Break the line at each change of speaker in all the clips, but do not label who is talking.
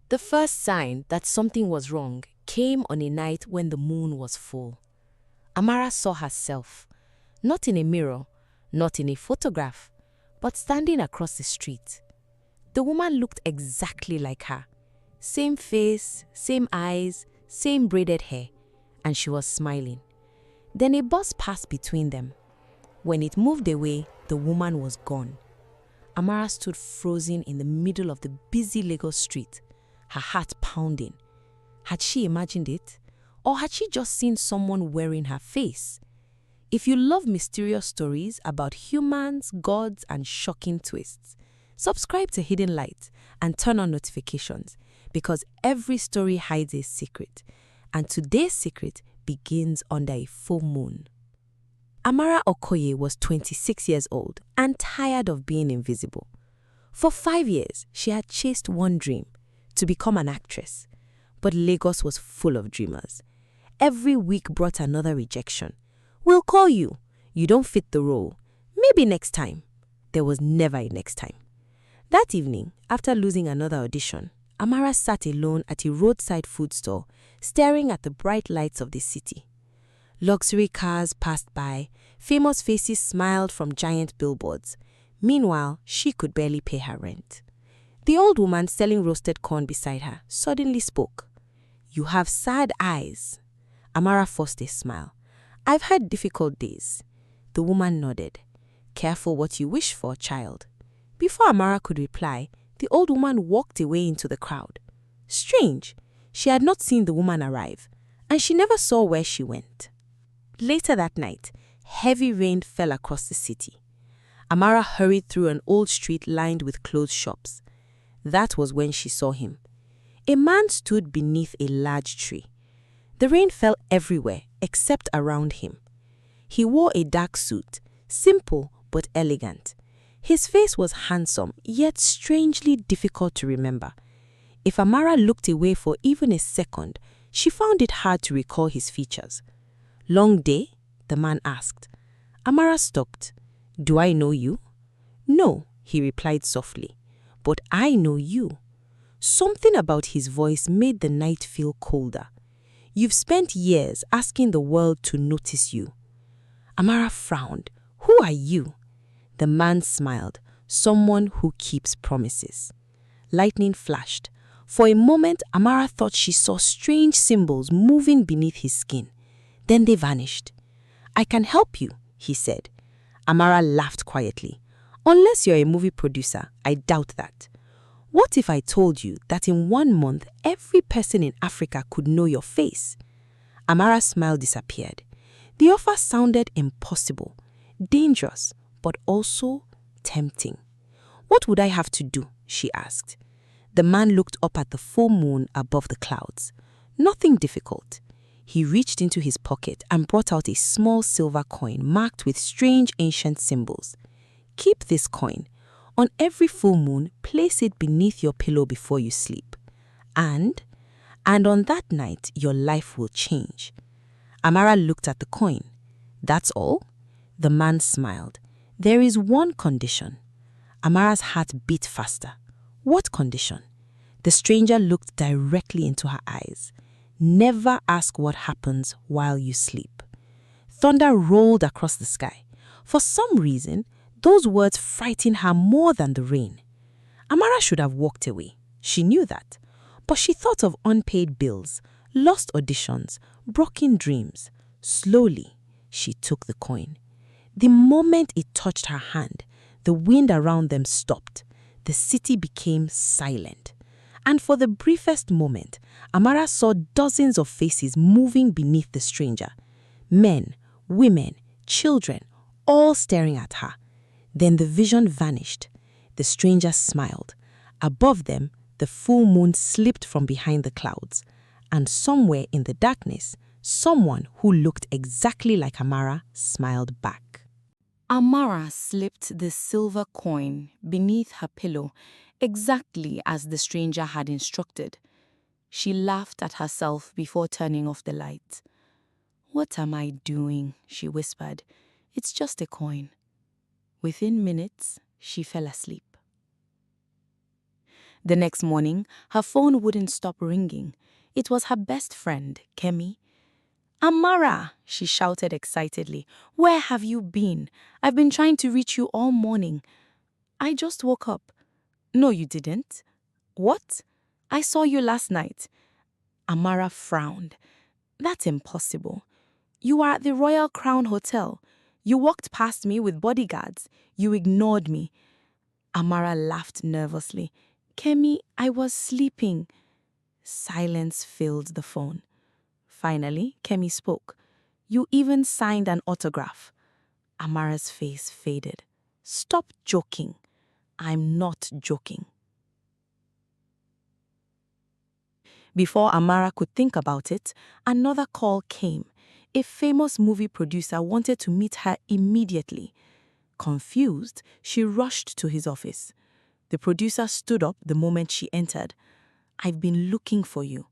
The first sign that something was wrong came on a night when the moon was full. Amara saw herself, not in a mirror, not in a photograph, but standing across the street. The woman looked exactly like her. Same face, same eyes, same braided hair, and she was smiling. Then a bus passed between them. When it moved away, the woman was gone. Amara stood frozen in the middle of the busy Lagos street, her heart pounding. Had she imagined it? Or had she just seen someone wearing her face? If you love mysterious stories about humans, gods, and shocking twists, subscribe to Hidden Light and turn on notifications, because every story hides a secret, and today's secret begins under a full moon. Amara Okoye was 26 years old and tired of being invisible. For 5 years, she had chased one dream, to become an actress. But Lagos was full of dreamers. Every week brought another rejection. We'll call you. You don't fit the role. Maybe next time. There was never a next time. That evening, after losing another audition, Amara sat alone at a roadside food store, staring at the bright lights of the city. Luxury cars passed by, famous faces smiled from giant billboards. Meanwhile, she could barely pay her rent. The old woman selling roasted corn beside her suddenly spoke. "You have sad eyes." Amara forced a smile. "I've had difficult days." The woman nodded. "Careful what you wish for, child." Before Amara could reply, the old woman walked away into the crowd. Strange, she had not seen the woman arrive, and she never saw where she went. Later that night, heavy rain fell across the city. Amara hurried through an old street lined with clothes shops. That was when she saw him. A man stood beneath a large tree. The rain fell everywhere except around him. He wore a dark suit, simple but elegant. His face was handsome, yet strangely difficult to remember. If Amara looked away for even a second, she found it hard to recall his features. "Long day?" the man asked. Amara stopped. "Do I know you?" "No," he replied softly. "But I know you." Something about his voice made the night feel colder. "You've spent years asking the world to notice you." Amara frowned. "Who are you?" The man smiled. "Someone who keeps promises." Lightning flashed. For a moment, Amara thought she saw strange symbols moving beneath his skin. Then they vanished. "I can help you," he said. Amara laughed quietly. "Unless you're a movie producer, I doubt that. What if I told you that in 1 month, every person in Africa could know your face?" Amara's smile disappeared. The offer sounded impossible, dangerous, but also tempting. "What would I have to do?" she asked. The man looked up at the full moon above the clouds. Nothing difficult. He reached into his pocket and brought out a small silver coin marked with strange ancient symbols. "Keep this coin. On every full moon, place it beneath your pillow before you sleep. And on that night, your life will change." Amara looked at the coin. "That's all?" The man smiled. "There is one condition." Amara's heart beat faster. "What condition?" The stranger looked directly into her eyes. "Never ask what happens while you sleep." Thunder rolled across the sky. For some reason, those words frightened her more than the rain. Amara should have walked away. She knew that. But she thought of unpaid bills, lost auditions, broken dreams. Slowly, she took the coin. The moment it touched her hand, the wind around them stopped. The city became silent. And for the briefest moment, Amara saw dozens of faces moving beneath the stranger. Men, women, children, all staring at her. Then the vision vanished. The stranger smiled. Above them, the full moon slipped from behind the clouds. And somewhere in the darkness, someone who looked exactly like Amara smiled back. Amara slipped the silver coin beneath her pillow, exactly as the stranger had instructed. She laughed at herself before turning off the light. "What am I doing?" she whispered. "It's just a coin." Within minutes, she fell asleep. The next morning, her phone wouldn't stop ringing. It was her best friend, Kemi. "Amara," she shouted excitedly, "where have you been? I've been trying to reach you all morning." "I just woke up." "No, you didn't." "What?" "I saw you last night." Amara frowned. "That's impossible. You were at the Royal Crown Hotel. You walked past me with bodyguards. You ignored me." Amara laughed nervously. "Kemi, I was sleeping." Silence filled the phone. Finally, Kemi spoke. "You even signed an autograph." Amara's face faded. "Stop joking." "I'm not joking." Before Amara could think about it, another call came. A famous movie producer wanted to meet her immediately. Confused, she rushed to his office. The producer stood up the moment she entered. "I've been looking for you."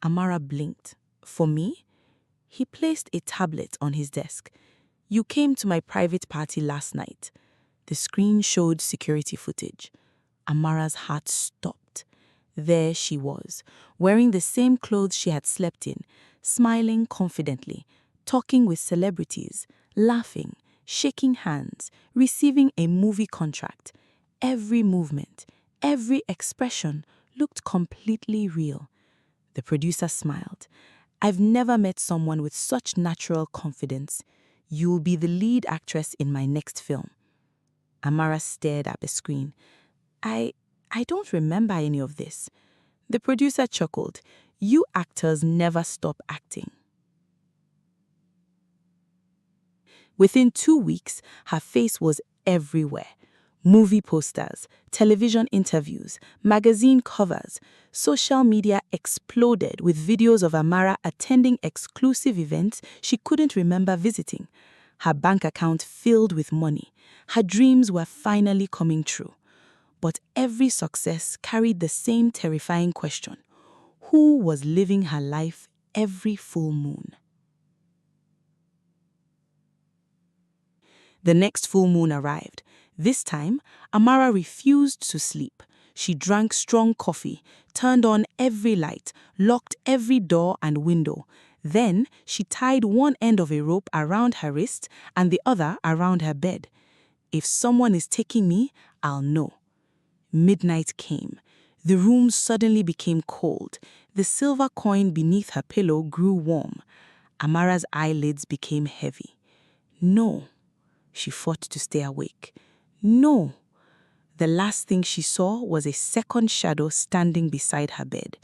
Amara blinked. "For me?" He placed a tablet on his desk. "You came to my private party last night." The screen showed security footage. Amara's heart stopped. There she was, wearing the same clothes she had slept in, smiling confidently, talking with celebrities, laughing, shaking hands, receiving a movie contract. Every movement, every expression looked completely real. The producer smiled. "I've never met someone with such natural confidence. You'll be the lead actress in my next film." Amara stared at the screen. I don't remember any of this." The producer chuckled. "You actors never stop acting." Within 2 weeks, her face was everywhere. Movie posters, television interviews, magazine covers. Social media exploded with videos of Amara attending exclusive events she couldn't remember visiting. Her bank account filled with money. Her dreams were finally coming true. But every success carried the same terrifying question: who was living her life every full moon? The next full moon arrived. This time, Amara refused to sleep. She drank strong coffee, turned on every light, locked every door and window. Then she tied one end of a rope around her wrist and the other around her bed. "If someone is taking me, I'll know." Midnight came. The room suddenly became cold. The silver coin beneath her pillow grew warm. Amara's eyelids became heavy. "No." She fought to stay awake. "No." The last thing she saw was a second shadow standing beside her bed.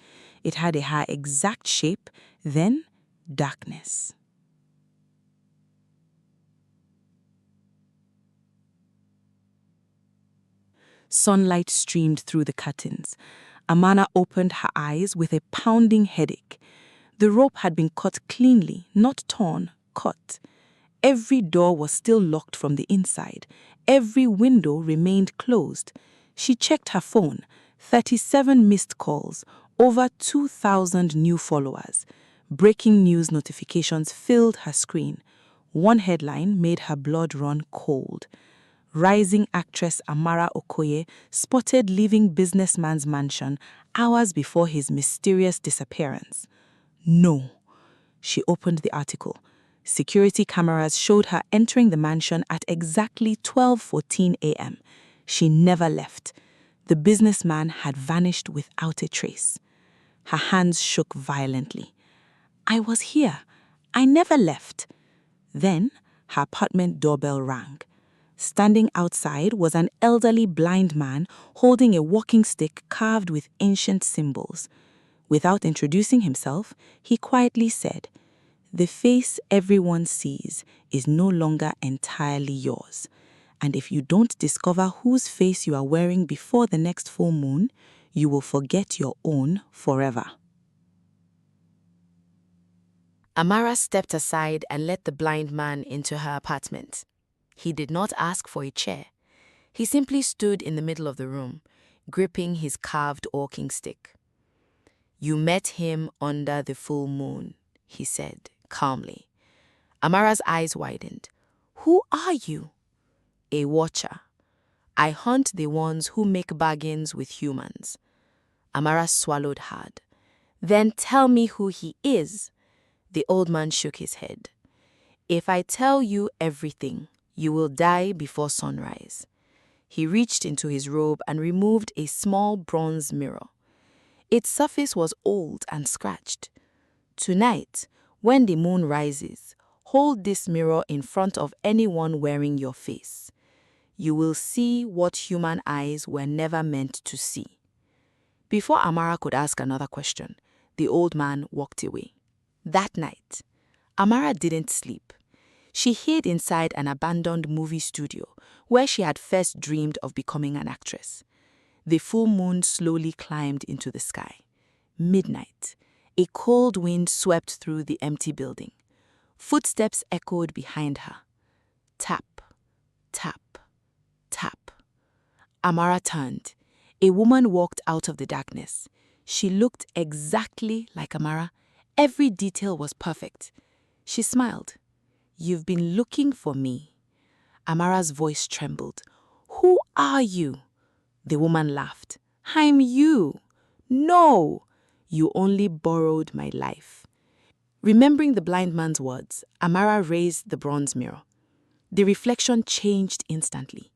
It had her exact shape, then darkness. Sunlight streamed through the curtains. Amara opened her eyes with a pounding headache. The rope had been cut cleanly, not torn, cut. Every door was still locked from the inside. Every window remained closed. She checked her phone. 37 missed calls, over 2,000 new followers. Breaking news notifications filled her screen. One headline made her blood run cold. Rising actress Amara Okoye spotted leaving businessman's mansion hours before his mysterious disappearance. No. She opened the article. Security cameras showed her entering the mansion at exactly 12:14 a.m. She never left. The businessman had vanished without a trace. Her hands shook violently. "I was here. I never left." Then her apartment doorbell rang. Standing outside was an elderly blind man holding a walking stick carved with ancient symbols. Without introducing himself, he quietly said, "The face everyone sees is no longer entirely yours. And if you don't discover whose face you are wearing before the next full moon, you will forget your own forever." Amara stepped aside and let the blind man into her apartment. He did not ask for a chair. He simply stood in the middle of the room, gripping his carved walking stick. "You met him under the full moon," he said calmly. Amara's eyes widened. "Who are you?" "A watcher. I hunt the ones who make bargains with humans." Amara swallowed hard. Then tell me who he is. The old man shook his head. If I tell you everything, you will die before sunrise. He reached into his robe and removed a small bronze mirror. Its surface was old and scratched. Tonight, when the moon rises, hold this mirror in front of anyone wearing your face. You will see what human eyes were never meant to see. Before Amara could ask another question, the old man walked away. That night, Amara didn't sleep. She hid inside an abandoned movie studio where she had first dreamed of becoming an actress. The full moon slowly climbed into the sky. Midnight. A cold wind swept through the empty building. Footsteps echoed behind her. Tap, tap, tap. Amara turned. A woman walked out of the darkness. She looked exactly like Amara. Every detail was perfect. She smiled. You've been looking for me. Amara's voice trembled. Who are you? The woman laughed. I'm you. No, you only borrowed my life. Remembering the blind man's words, Amara raised the bronze mirror. The reflection changed instantly.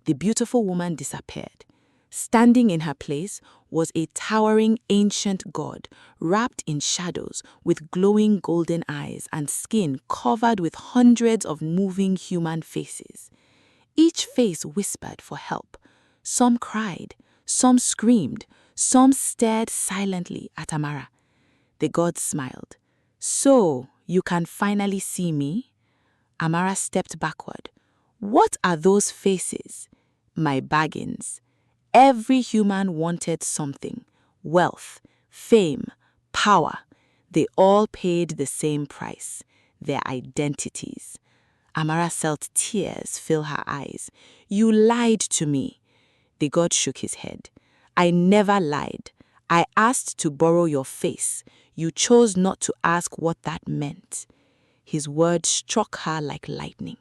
The beautiful woman disappeared. Standing in her place was a towering ancient god, wrapped in shadows, with glowing golden eyes and skin covered with hundreds of moving human faces. Each face whispered for help. Some cried, some screamed, some stared silently at Amara. The god smiled. So, you can finally see me? Amara stepped backward. What are those faces? My bargains. Every human wanted something. Wealth, fame, power. They all paid the same price. Their identities. Amara felt tears fill her eyes. You lied to me. The god shook his head. I never lied. I asked to borrow your face. You chose not to ask what that meant. His words struck her like lightning.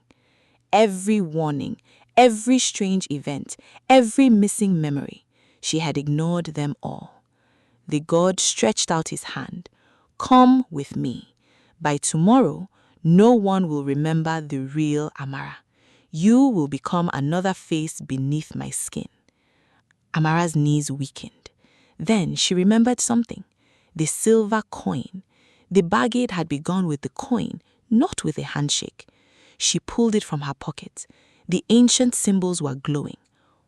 Every warning, every strange event, every missing memory, she had ignored them all. The god stretched out his hand. Come with me. By tomorrow, no one will remember the real Amara. You will become another face beneath my skin. Amara's knees weakened. Then she remembered something. The silver coin. The bargain had begun with the coin, not with a handshake. She pulled it from her pocket. The ancient symbols were glowing.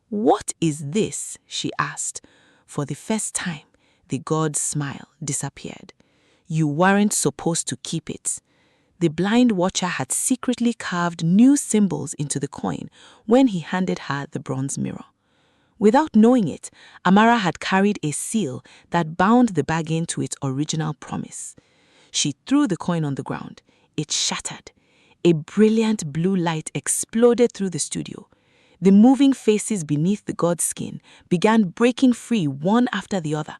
What is this? She asked. For the first time, the god's smile disappeared. You weren't supposed to keep it. The blind watcher had secretly carved new symbols into the coin when he handed her the bronze mirror. Without knowing it, Amara had carried a seal that bound the bargain to its original promise. She threw the coin on the ground. It shattered. A brilliant blue light exploded through the studio. The moving faces beneath the god's skin began breaking free one after the other.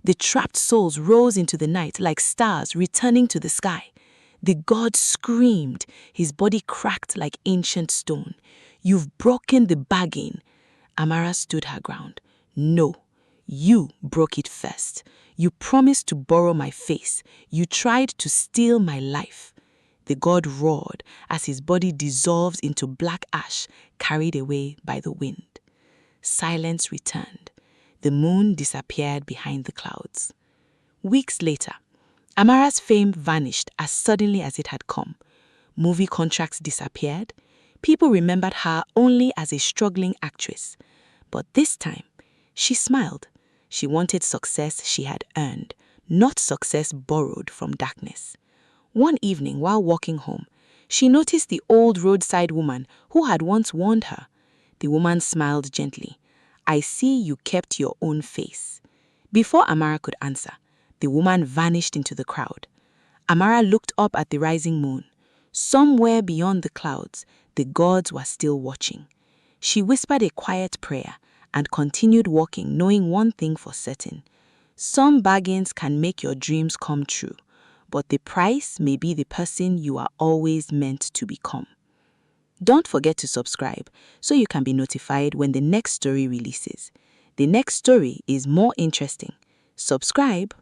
The trapped souls rose into the night like stars returning to the sky. The god screamed. His body cracked like ancient stone. You've broken the bargain. Amara stood her ground. No, you broke it first. You promised to borrow my face. You tried to steal my life. The god roared as his body dissolved into black ash carried away by the wind. Silence returned. The moon disappeared behind the clouds. Weeks later, Amara's fame vanished as suddenly as it had come. Movie contracts disappeared. People remembered her only as a struggling actress. But this time, she smiled. She wanted success she had earned, not success borrowed from darkness. One evening, while walking home, she noticed the old roadside woman who had once warned her. The woman smiled gently. I see you kept your own face. Before Amara could answer, the woman vanished into the crowd. Amara looked up at the rising moon. Somewhere beyond the clouds, the gods were still watching. She whispered a quiet prayer and continued walking, knowing one thing for certain. Some bargains can make your dreams come true, but the price may be the person you are always meant to become. Don't forget to subscribe so you can be notified when the next story releases.
The next story is more interesting. Subscribe.